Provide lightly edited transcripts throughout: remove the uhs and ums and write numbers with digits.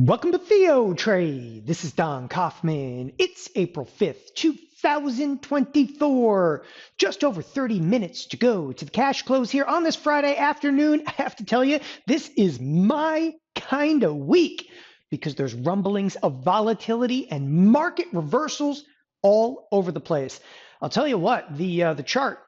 Welcome to TheoTRADE. This is Don Kaufman. It's April 5th, 2024. Just over 30 minutes to go to the cash close here on this Friday afternoon. I have to tell you, this is my kind of week because there's rumblings of volatility and market reversals all over the place. I'll tell you what, the chart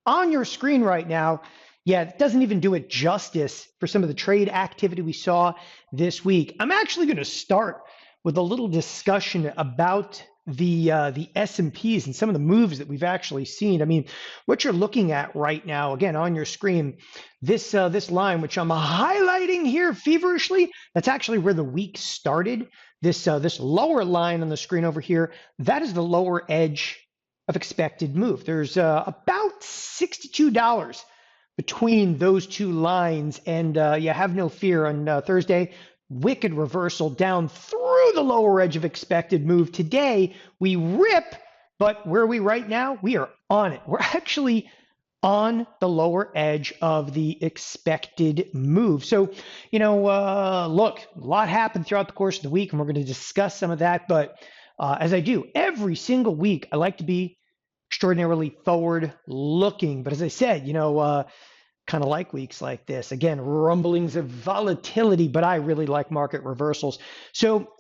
on your screen right now, yeah, it doesn't even do it justice for some of the trade activity we saw this week. I'm actually going to start with a little discussion about the S&Ps and some of the moves that we've actually seen. I mean, what you're looking at right now, again, on your screen, this line, which I'm highlighting here feverishly, that's actually where the week started. This lower line on the screen over here, that is the lower edge of expected move. There's about $62 between those two lines, and yeah, have no fear on Thursday, wicked reversal down through the lower edge of expected move. Today we rip, but where are we right now? We are on it. We're actually on the lower edge of the expected move. So, you know, look, a lot happened throughout the course of the week, and we're going to discuss some of that. But as I do every single week, I like to be extraordinarily forward looking. But as I said, you know, kind of like weeks like this, again, rumblings of volatility, but I really like market reversals. So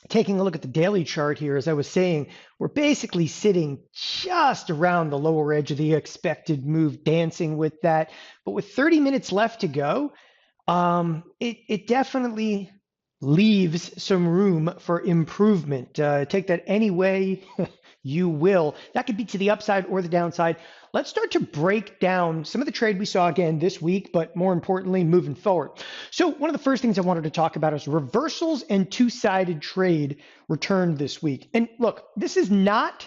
taking a look at the daily chart here, as I was saying, we're basically sitting just around the lower edge of the expected move, dancing with that. But with 30 minutes left to go, it definitely leaves some room for improvement. Take that any way you will. That could be to the upside or the downside. Let's start to break down some of the trade we saw again this week, but more importantly, moving forward. So one of the first things I wanted to talk about is reversals and two-sided trade returned this week. And look, this is not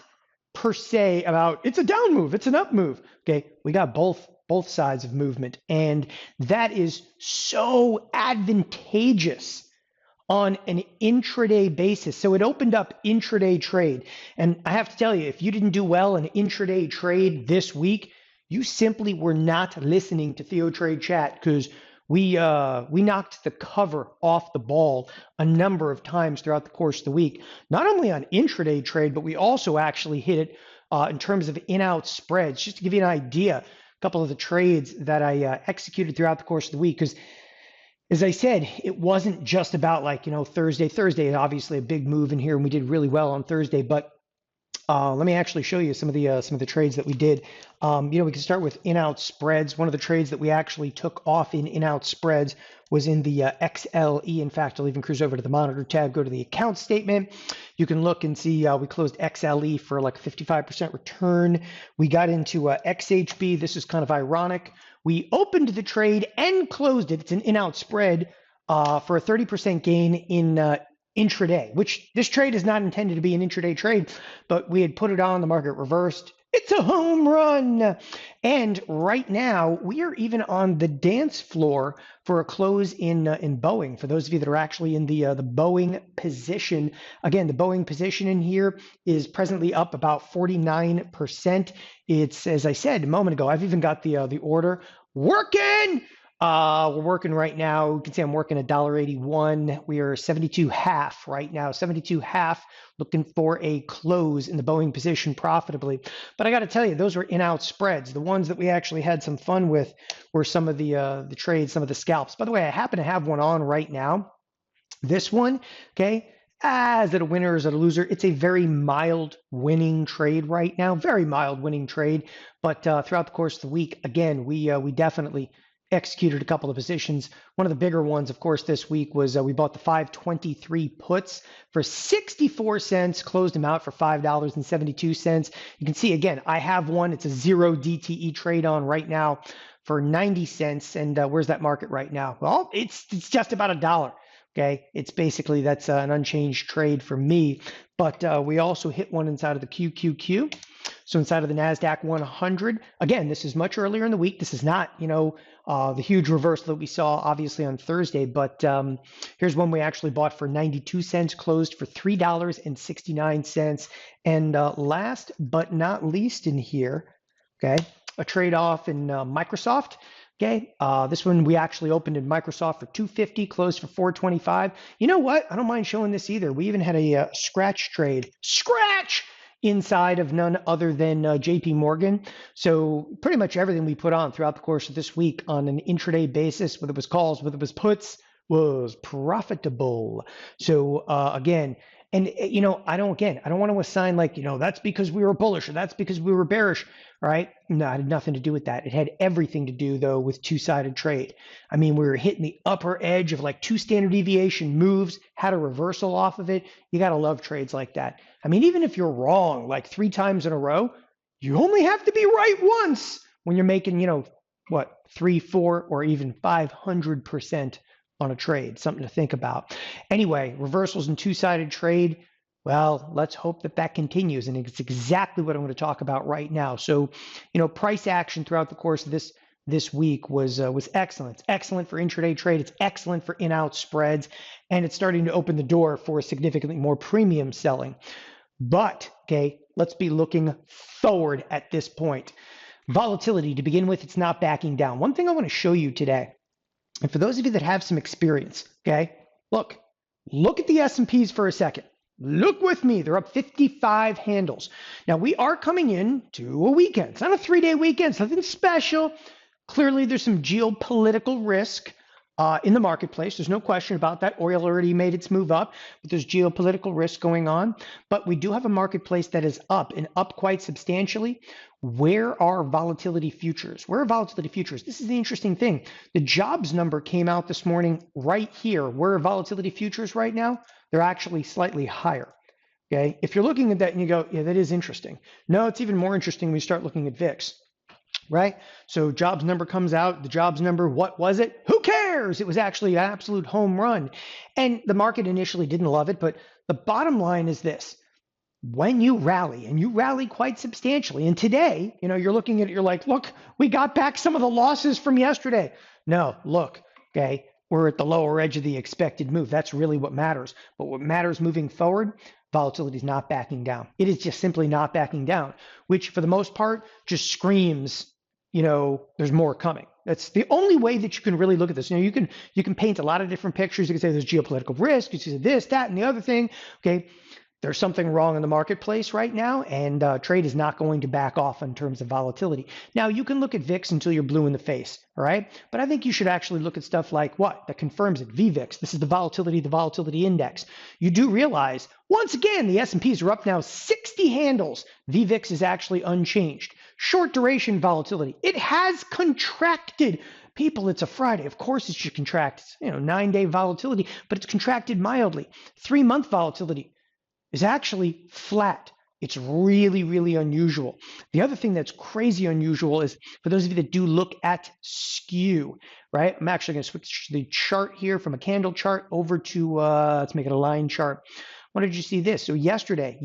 per se about it's a down move, it's an up move. Okay, we got both sides of movement, and that is so advantageous on an intraday basis. So it opened up intraday trade. And I have to tell you, if you didn't do well in intraday trade this week, you simply were not listening to TheoTRADE chat, because we knocked the cover off the ball a number of times throughout the course of the week, not only on intraday trade, but we also actually hit it in terms of in-out spreads. Just to give you an idea, a couple of the trades that I executed throughout the course of the week, because as I said, it wasn't just about like, you know, Thursday. Thursday is obviously a big move in here, and we did really well on Thursday. But let me actually show you some of the trades that we did. You know, we can start with in-out spreads. One of the trades that we actually took off in-out spreads was in the XLE. In fact, I'll even cruise over to the monitor tab, go to the account statement. You can look and see we closed XLE for like a 55% return. We got into XHB. This is kind of ironic. We opened the trade and closed it. It's an in-out spread for a 30% gain in intraday, which this trade is not intended to be an intraday trade, but we had put it on, the market reversed. It's a home run. And right now we are even on the dance floor for a close in Boeing. For those of you that are actually in the Boeing position, again, the Boeing position in here is presently up about 49%. It's, as I said a moment ago, I've even got the order working. We're working right now. You can see I'm working $1.81. We are 72.5 right now, 72.5, looking for a close in the Boeing position profitably. But I got to tell you, those were in-out spreads. The ones that we actually had some fun with were some of the trades, some of the scalps. By the way, I happen to have one on right now. This one, okay. Is it a winner? Is it a loser? It's a very mild winning trade right now, very mild winning trade. But throughout the course of the week, again, we definitely executed a couple of positions. One of the bigger ones, of course, this week was we bought the 523 puts for 64 cents, closed them out for $5.72. You can see, again, I have one. It's a 0 DTE trade on right now for 90 cents. And where's that market right now? Well, it's just about $1. Okay, it's basically, that's an unchanged trade for me. But we also hit one inside of the QQQ. So inside of the NASDAQ 100, again, this is much earlier in the week. This is not, you know, the huge reversal that we saw obviously on Thursday, but here's one we actually bought for 92 cents, closed for $3.69. And last but not least in here, okay, a trade off in Microsoft. Okay, this one we actually opened in Microsoft for 250, closed for 425. You know what? I don't mind showing this either. We even had a scratch trade, scratch inside of none other than JP Morgan. So pretty much everything we put on throughout the course of this week on an intraday basis, whether it was calls, whether it was puts, was profitable. So again, and I don't want to assign like, that's because we were bullish or that's because we were bearish, right? No, it had nothing to do with that. It had everything to do though with two-sided trade. I mean, we were hitting the upper edge of like 2 standard deviation moves, had a reversal off of it. You got to love trades like that. I mean, even if you're wrong like 3 times in a row, you only have to be right once when you're making, what, 3, 4, or even 500% on a trade, something to think about. Anyway, reversals in two-sided trade, well, let's hope that that continues, and it's exactly what I'm going to talk about right now. So, price action throughout the course of this week was excellent. It's excellent for intraday trade. It's excellent for in-out spreads, and it's starting to open the door for significantly more premium selling. But, okay, let's be looking forward at this point. Volatility, to begin with, it's not backing down. One thing I want to show you today, and for those of you that have some experience, okay, look at the S&Ps for a second. Look with me. They're up 55 handles. Now, we are coming in to a weekend. It's not a 3-day weekend. It's nothing special. Clearly, there's some geopolitical risk in the marketplace. There's no question about that. Oil already made its move up, but there's geopolitical risk going on. But we do have a marketplace that is up and up quite substantially. Where are volatility futures? Where are volatility futures? This is the interesting thing. The jobs number came out this morning right here. Where are volatility futures right now? They're actually slightly higher. Okay. If you're looking at that and you go, yeah, that is interesting. No, it's even more interesting when you start looking at VIX. Right? So jobs number comes out, the jobs number, what was it? Who cares? It was actually an absolute home run. And the market initially didn't love it, but the bottom line is this. When you rally, and you rally quite substantially, and today, you're looking at it, you're like, look, we got back some of the losses from yesterday. No, look, okay, we're at the lower edge of the expected move. That's really what matters. But what matters moving forward, volatility is not backing down. It is just simply not backing down, which for the most part just screams, there's more coming. That's the only way that you can really look at this. You can paint a lot of different pictures. You can say there's geopolitical risk. You can say this, that, and the other thing. Okay, there's something wrong in the marketplace right now, and trade is not going to back off in terms of volatility. Now, you can look at VIX until you're blue in the face, all right? But I think you should actually look at stuff like what? That confirms it, VVIX. This is the volatility index. You do realize, once again, the S&Ps are up now 60 handles. VVIX is actually unchanged. Short duration volatility, it has contracted. People, it's a Friday. Of course it should contract. It's, 9-day volatility, but it's contracted mildly. 3-month volatility is actually flat. It's really, really unusual. The other thing that's crazy unusual is for those of you that do look at skew, right? I'm actually going to switch the chart here from a candle chart over to, let's make it a line chart. What did you see this? So yesterday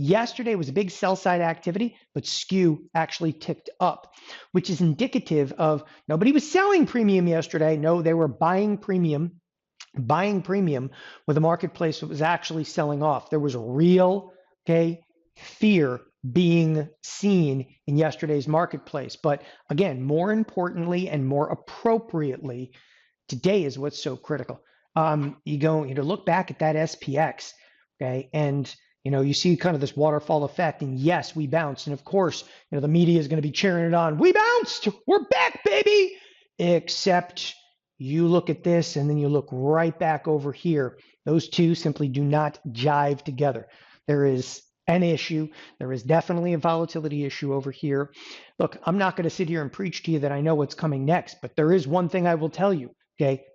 was a big sell side activity, but skew actually ticked up, which is indicative of nobody was selling premium yesterday. No, they were buying premium with a marketplace that was actually selling off. There was a real, fear being seen in yesterday's marketplace. But again, more importantly and more appropriately, today is what's so critical. You look back at that SPX, and you see kind of this waterfall effect, and yes, we bounced. And of course, the media is going to be cheering it on. We bounced, we're back, baby. Except you look at this and then you look right back over here. Those two simply do not jive together. There is an issue. There is definitely a volatility issue over here. Look, I'm not going to sit here and preach to you that I know what's coming next, but there is one thing I will tell you.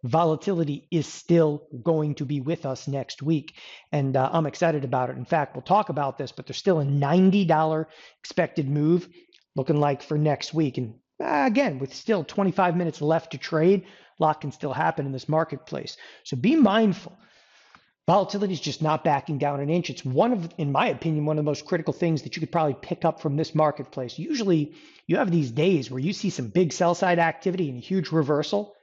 Volatility is still going to be with us next week, and I'm excited about it. In fact, we'll talk about this, but there's still a $90 expected move looking like for next week. And again, with still 25 minutes left to trade, a lot can still happen in this marketplace. So be mindful. Volatility is just not backing down an inch. It's in my opinion, one of the most critical things that you could probably pick up from this marketplace. Usually you have these days where you see some big sell side activity and a huge reversal.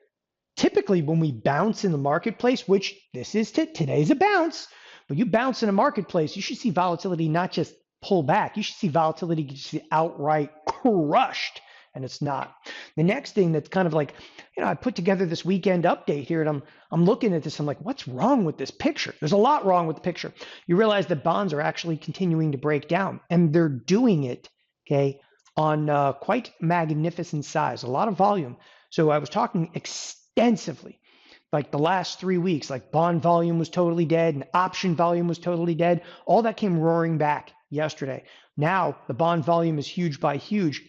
Typically when we bounce in the marketplace, which this is today's a bounce, but you bounce in a marketplace, you should see volatility not just pull back. You should see volatility just outright crushed. And it's not. The next thing that's kind of like, I put together this weekend update here, and I'm looking at this. I'm like, what's wrong with this picture? There's a lot wrong with the picture. You realize that bonds are actually continuing to break down, and they're doing it, okay, on quite magnificent size, a lot of volume. So I was talking extensively, like the last 3 weeks, like bond volume was totally dead and option volume was totally dead. All that came roaring back yesterday. Now the bond volume is huge by huge.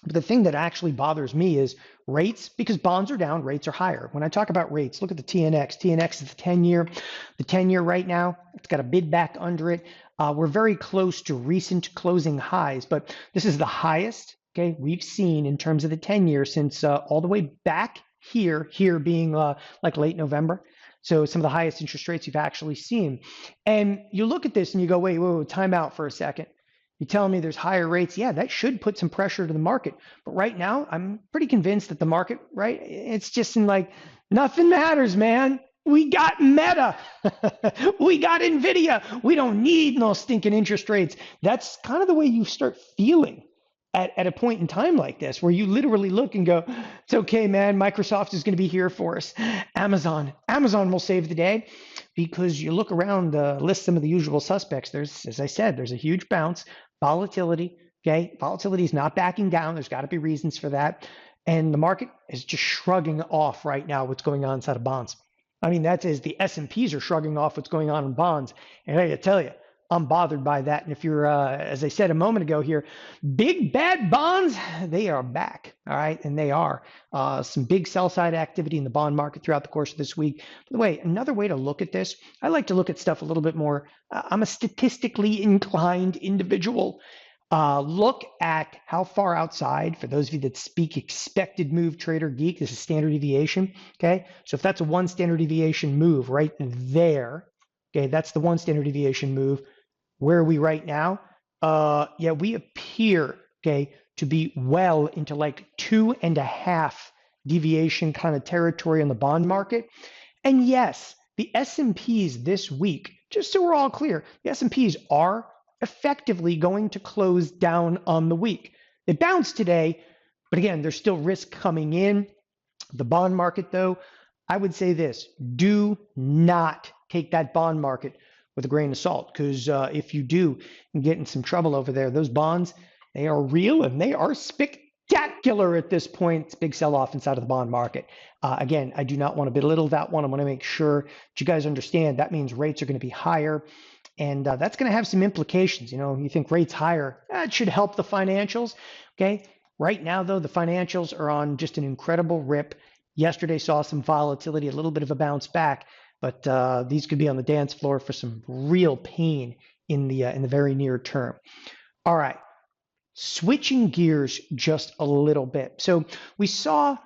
But the thing that actually bothers me is rates, because bonds are down, rates are higher. When I talk about rates, look at the TNX. TNX is the 10-year. The 10-year right now, it's got a bid back under it. We're very close to recent closing highs, but this is the highest, okay, we've seen in terms of the 10-year since all the way back here being like late November. So some of the highest interest rates you've actually seen. And you look at this and you go, wait, time out for a second. You're telling me there's higher rates? Yeah, that should put some pressure to the market. But right now, I'm pretty convinced that the market, right, it's just in like, nothing matters, man. We got Meta. We got NVIDIA. We don't need no stinking interest rates. That's kind of the way you start feeling at a point in time like this, where you literally look and go, it's okay, man, Microsoft is going to be here for us. Amazon will save the day, because you look around, list some of the usual suspects. There's, as I said, there's a huge bounce. Volatility, okay? Volatility is not backing down. There's got to be reasons for that. And the market is just shrugging off right now what's going on inside of bonds. I mean, that is, the S&Ps are shrugging off what's going on in bonds. And I got to tell you, I'm bothered by that. And if you're, as I said a moment ago here, big bad bonds, they are back, all right? And they are. Some big sell side activity in the bond market throughout the course of this week. By the way, another way to look at this, I like to look at stuff a little bit more. I'm a statistically inclined individual. Look at how far outside, for those of you that speak expected move trader geek, this is standard deviation, okay? So if that's a 1 standard deviation move right there, okay, that's the 1 standard deviation move. Where are we right now? Yeah, we appear, okay, to be well into like 2.5 deviation kind of territory in the bond market. And yes, the S&Ps this week, just so we're all clear, the S&Ps are effectively going to close down on the week. They bounced today, but again, there's still risk coming in. The bond market, though, I would say this: do not take that bond market with a grain of salt, because if you do and get in some trouble over there, those bonds, they are real and they are spectacular at this point. It's a big sell-off inside of the bond market. Again, I do not want to belittle that one. I want to make sure that you guys understand that means rates are going to be higher, and that's going to have some implications. You know, you think rates higher, it should help the financials, okay? Right now, though, the financials are on just an incredible rip. Yesterday saw some volatility, a little bit of a bounce back. But these could be on the dance floor for some real pain in the very near term. All right, switching gears just a little bit. So we saw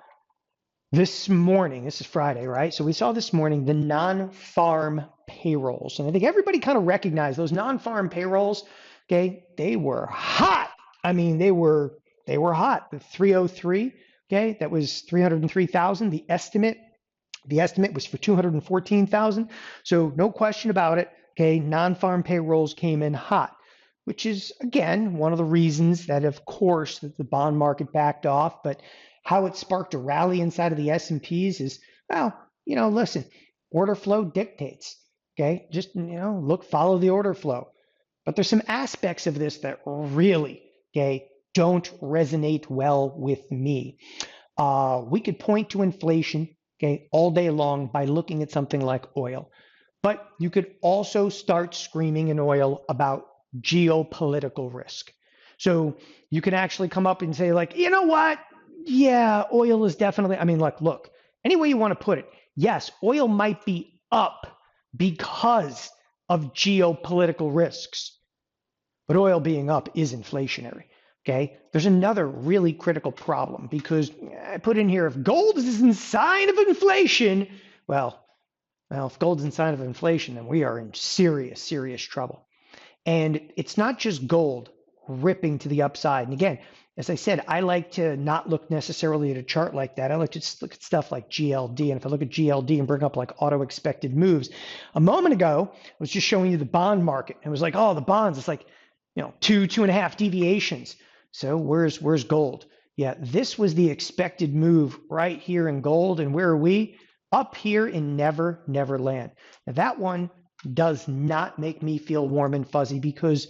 this morning, this is Friday, right? So we saw this morning the non-farm payrolls. And I think everybody kind of recognized those non-farm payrolls, okay? They were hot. I mean, they were hot. The 303, okay? That was 303,000. The estimate was for 214,000. So no question about it, okay, non-farm payrolls came in hot, which is, again, one of the reasons that, of course, that the bond market backed off. But how it sparked a rally inside of the S&Ps is, well, you know, listen, order flow dictates, okay? Just, you know, follow the order flow. But there's some aspects of this that really, okay, don't resonate well with me. We could point to inflation, okay, all day long by looking at something like oil. But you could also start screaming in oil about geopolitical risk. So you can actually come up and say, like, you know what? Yeah, oil is definitely, I mean, like, look, any way you want to put it, yes, oil might be up because of geopolitical risks, but oil being up is inflationary. Okay, there's another really critical problem, because I put in here, if gold is a sign of inflation, well, if gold is a sign of inflation, then we are in serious, serious trouble. And it's not just gold ripping to the upside. And again, as I said, I like to not look necessarily at a chart like that. I like to just look at stuff like GLD. And if I look at GLD and bring up like auto expected moves, a moment ago, I was just showing you the bond market. It was like, oh, the bonds, it's like, you know, 2.5 deviations. So where's gold? Yeah, this was the expected move right here in gold. And where are we? Up here in Never, Never Land. Now that one does not make me feel warm and fuzzy because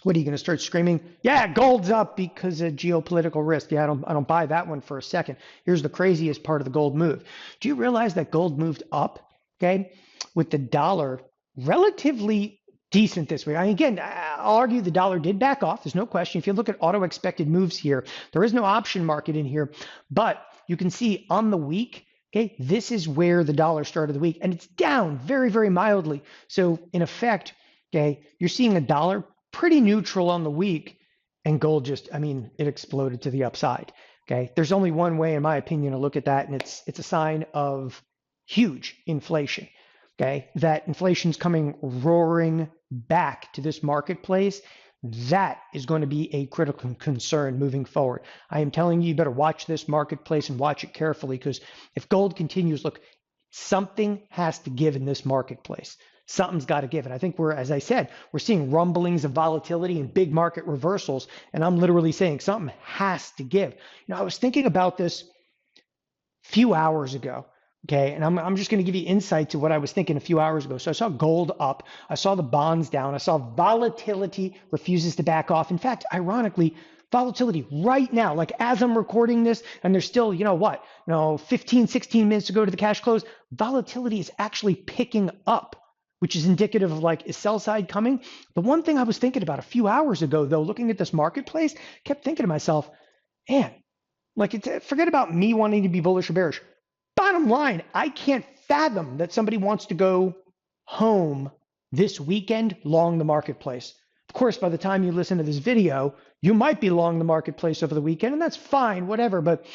what are you going to start screaming? Yeah, gold's up because of geopolitical risk. Yeah, I don't buy that one for a second. Here's the craziest part of the gold move. Do you realize that gold moved up, okay, with the dollar relatively decent this week? Again, I'll argue the dollar did back off. There's no question. If you look at auto expected moves here, there is no option market in here, but you can see on the week, okay, this is where the dollar started the week, and it's down very, very mildly. So in effect, okay, you're seeing a dollar pretty neutral on the week, and gold just, it exploded to the upside. Okay, there's only one way, in my opinion, to look at that, and it's a sign of huge inflation. Okay, that inflation's coming roaring back to this marketplace. That is going to be a critical concern moving forward. I am telling you, you better watch this marketplace and watch it carefully, because if gold continues, look, something has to give in this marketplace. Something's got to give. And I think as I said, we're seeing rumblings of volatility and big market reversals. And I'm literally saying something has to give. I was thinking about this a few hours ago. Okay, and I'm just going to give you insight to what I was thinking a few hours ago. So I saw gold up, I saw the bonds down, I saw volatility refuses to back off. In fact, ironically, volatility right now, like as I'm recording this, and there's still, 15, 16 minutes to go to the cash close, volatility is actually picking up, which is indicative of is sell side coming. The one thing I was thinking about a few hours ago, though, looking at this marketplace, kept thinking to myself, man, forget about me wanting to be bullish or bearish. Bottom line, I can't fathom that somebody wants to go home this weekend long the marketplace. Of course, by the time you listen to this video, you might be long the marketplace over the weekend, and that's fine, whatever. But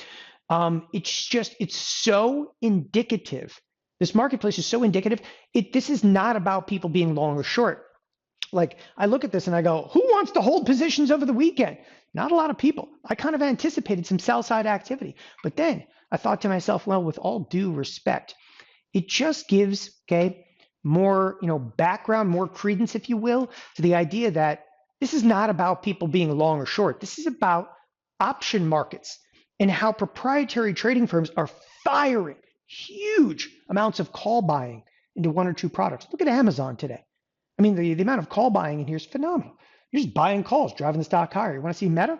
it's so indicative. This marketplace is so indicative. This is not about people being long or short. I look at this and I go, who wants to hold positions over the weekend? Not a lot of people. I kind of anticipated some sell side activity, but then I thought to myself, well, with all due respect, it just gives, more, background, more credence, if you will, to the idea that this is not about people being long or short. This is about option markets and how proprietary trading firms are firing huge amounts of call buying into one or two products. Look at Amazon today. The amount of call buying in here is phenomenal. You're just buying calls, driving the stock higher. You want to see Meta?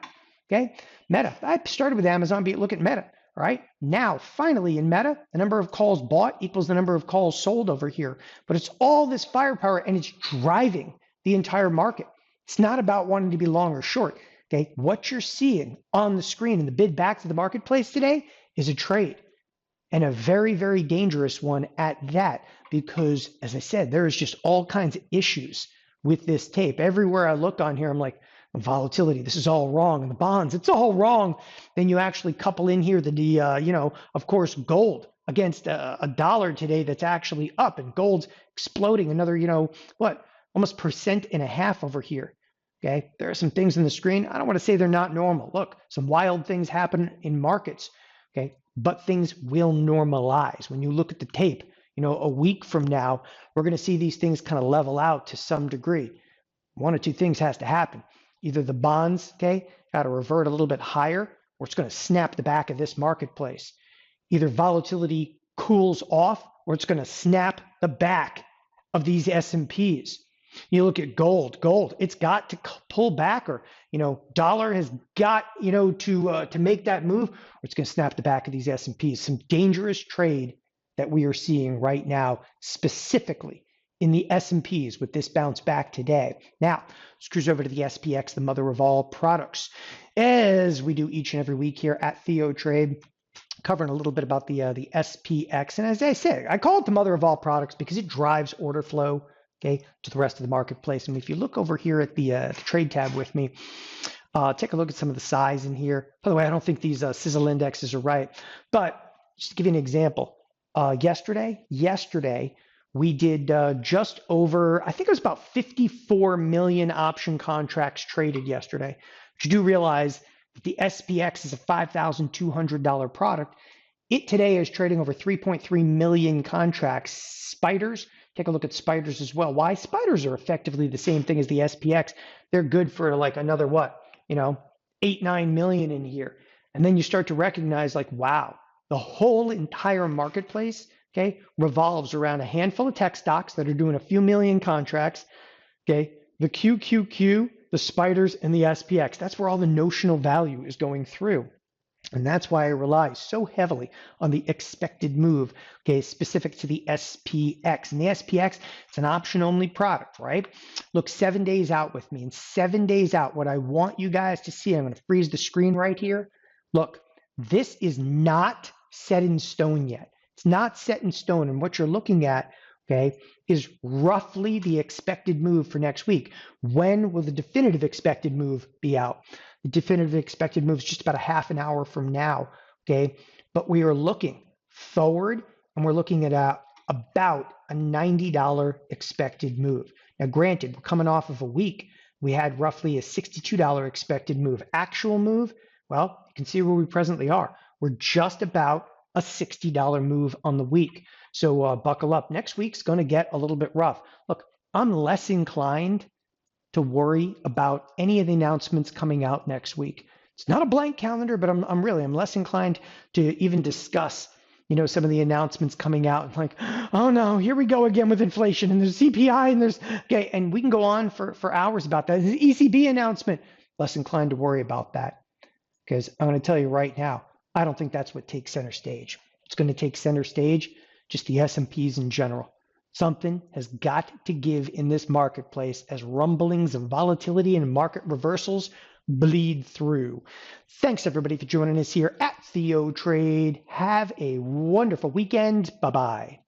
Okay, Meta. I started with Amazon, but look at Meta. All right, now finally in Meta, the number of calls bought equals the number of calls sold over here. But it's all this firepower, and it's driving the entire market. It's not about wanting to be long or short. Okay, what you're seeing on the screen in the bid back to the marketplace today is a trade, and a very, very dangerous one at that, because as I said, there is just all kinds of issues with this tape. Everywhere I look on here, I'm like, volatility, this is all wrong. And the bonds, it's all wrong. Then you actually couple in here the of course, gold against a dollar today that's actually up, and gold's exploding another, almost 1.5% over here. Okay, there are some things in the screen. I don't want to say they're not normal. Look, some wild things happen in markets. Okay, but things will normalize. When you look at the tape, a week from now, we're going to see these things kind of level out to some degree. One or two things has to happen. Either the bonds, got to revert a little bit higher, or it's going to snap the back of this marketplace. Either volatility cools off, or it's going to snap the back of these S&Ps. You look at gold, it's got to pull back, or, dollar has got, to make that move, or it's going to snap the back of these S&Ps. Some dangerous trade that we are seeing right now, specifically in the S&Ps with this bounce back today. Now, let's cruise over to the SPX, the mother of all products, as we do each and every week here at TheoTRADE, covering a little bit about the SPX. And as I say, I call it the mother of all products because it drives order flow, to the rest of the marketplace. And if you look over here at the trade tab with me, take a look at some of the size in here. By the way, I don't think these sizzle indexes are right, but just to give you an example, yesterday, we did just over, I think it was about 54 million option contracts traded yesterday. But you do realize that the SPX is a $5,200 product. It today is trading over 3.3 million contracts. Spiders, take a look at spiders as well. Why? Spiders are effectively the same thing as the SPX. They're good for another 8-9 million in here. And then you start to recognize like, wow, the whole entire marketplace, okay, revolves around a handful of tech stocks that are doing a few million contracts, okay, the QQQ, the spiders, and the SPX. That's where all the notional value is going through. And that's why I rely so heavily on the expected move, okay, specific to the SPX. And the SPX, it's an option-only product, right? Look, 7 days out with me. And 7 days out, what I want you guys to see, I'm going to freeze the screen right here. Look, this is not set in stone yet. It's not set in stone. And what you're looking at, okay, is roughly the expected move for next week. When will the definitive expected move be out? The definitive expected move is just about a half an hour from now, okay? But we are looking forward, and we're looking at about a $90 expected move. Now, granted, we're coming off of a week. We had roughly a $62 expected move. Actual move, well, you can see where we presently are. We're just about a $60 move on the week. So buckle up. Next week's going to get a little bit rough. Look, I'm less inclined to worry about any of the announcements coming out next week. It's not a blank calendar, but I'm less inclined to even discuss, some of the announcements coming out. I'm like, oh no, here we go again with inflation, and there's CPI, and there's okay, and we can go on for hours about that. The ECB announcement, less inclined to worry about that, because I'm going to tell you right now, I don't think that's what takes center stage. It's going to take center stage, just the S&Ps in general. Something has got to give in this marketplace as rumblings of volatility and market reversals bleed through. Thanks everybody for joining us here at TheoTRADE. Have a wonderful weekend. Bye-bye.